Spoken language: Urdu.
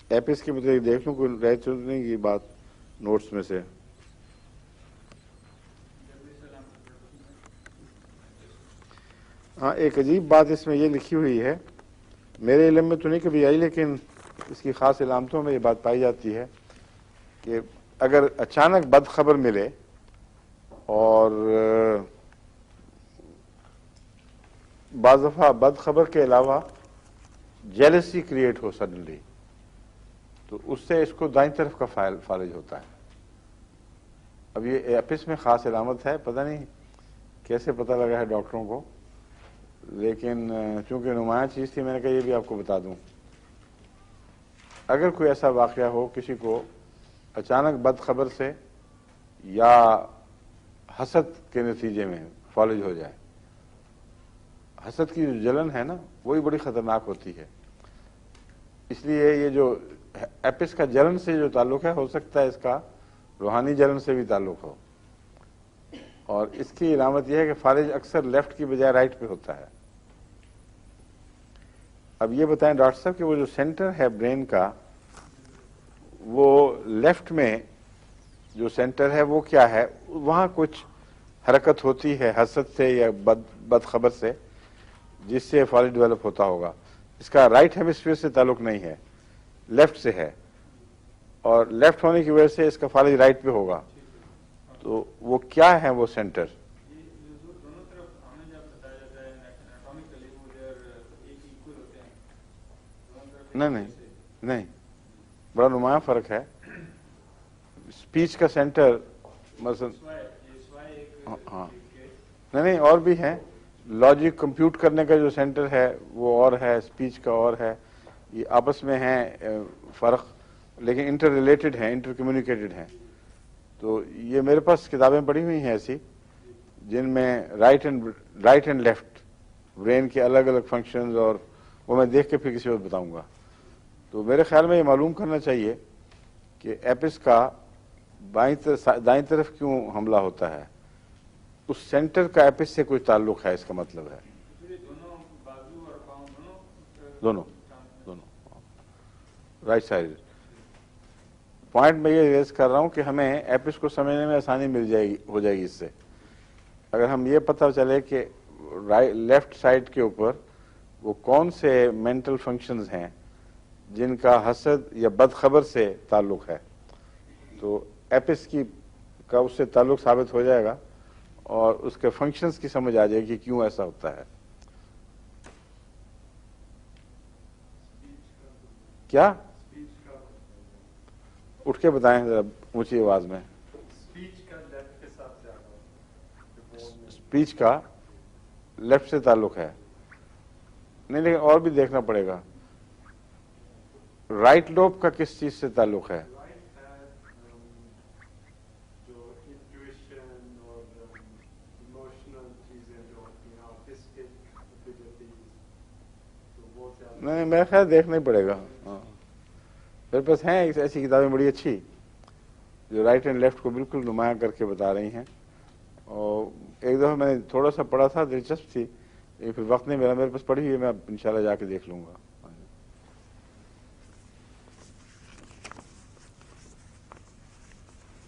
ایپس کے متعلق دیکھ لوں کوئی رہ تو نہیں یہ بات نوٹس میں سے. ہاں ایک عجیب بات اس میں یہ لکھی ہوئی ہے، میرے علم میں تو نہیں کبھی آئی، لیکن اس کی خاص علامتوں میں یہ بات پائی جاتی ہے کہ اگر اچانک بد خبر ملے اور بعض دفعہ بد خبر کے علاوہ جیلسی کریٹ ہو سڈنلی، تو اس سے اس کو دائیں طرف کا فالج ہوتا ہے. اب یہ ایپس میں خاص علامت ہے، پتہ نہیں کیسے پتہ لگا ہے ڈاکٹروں کو، لیکن چونکہ نمایاں چیز تھی میں نے کہا یہ بھی آپ کو بتا دوں. اگر کوئی ایسا واقعہ ہو کسی کو اچانک بد خبر سے یا حسد کے نتیجے میں فالج ہو جائے، حسد کی جو جلن ہے نا وہی بڑی خطرناک ہوتی ہے. اس لیے یہ جو ایپس کا جلن سے جو تعلق ہے، ہو سکتا ہے اس کا روحانی جلن سے بھی تعلق ہو. اور اس کی علامت یہ ہے کہ فالج اکثر لیفٹ کی بجائے رائٹ پہ ہوتا ہے. اب یہ بتائیں ڈاکٹر صاحب کہ وہ جو سینٹر ہے برین کا، وہ لیفٹ میں جو سینٹر ہے وہ کیا ہے؟ وہاں کچھ حرکت ہوتی ہے حسد سے یا بد خبر سے جس سے فالج ڈیولپ ہوتا ہوگا. اس کا رائٹ ہیمسفیئر سے تعلق نہیں ہے، لیفٹ سے ہے، اور لیفٹ ہونے کی وجہ سے اس کا فالج رائٹ پہ ہوگا. تو وہ کیا ہے وہ سینٹر؟ نہیں بڑا نمایاں فرق ہے. اسپیچ کا سینٹر مثلا ہاں نہیں اور بھی ہیں. لاجک کمپیوٹ کرنے کا جو سینٹر ہے وہ اور ہے، اسپیچ کا اور ہے. یہ آپس میں ہیں فرق، لیکن انٹر ریلیٹڈ ہیں، انٹر کمیونیکیٹڈ ہیں. تو یہ میرے پاس کتابیں پڑھی ہوئی ہیں ایسی جن میں رائٹ اینڈ لیفٹ برین کے الگ الگ فنکشنز، اور وہ میں دیکھ کے پھر کسی وقت بتاؤں گا. تو میرے خیال میں یہ معلوم کرنا چاہیے کہ ایپس کا دائیں طرف کیوں حملہ ہوتا ہے. اس سینٹر کا ایپس سے کوئی تعلق ہے، اس کا مطلب ہے دونوں رائٹ سائڈ. پوائنٹ میں یہ ریز کر رہا ہوں کہ ہمیں ایپس کو سمجھنے میں آسانی ہو جائے گی اس سے، اگر ہم یہ پتہ چلے کہ لیفٹ سائڈ کے اوپر وہ کون سے مینٹل فنکشنز ہیں جن کا حسد یا بد خبر سے تعلق ہے. تو ایپس کا اس سے تعلق ثابت ہو جائے گا اور اس کے فنکشنز کی سمجھ آ جائے گی کیوں ایسا ہوتا ہے. کیا اٹھ کے بتائیں ذرا اونچی آواز میں. اسپیچ کا لیفٹ سے تعلق ہے نہیں، لیکن اور بھی دیکھنا پڑے گا. رائٹ لوب کا کس چیز سے تعلق ہے؟ نہیں میرا خیال دیکھنا ہی پڑے گا. میرے پاس ہیں ایسی کتابیں بڑی اچھی جو رائٹ اینڈ لیفٹ کو بالکل نمایاں کر کے بتا رہی ہیں. اور ایک دفعہ میں نے تھوڑا سا پڑھا تھا، دلچسپ تھی، پھر وقت نہیں ملا. میرے پاس پڑھی ہوئی ہے، میں انشاءاللہ جا کے دیکھ لوں گا.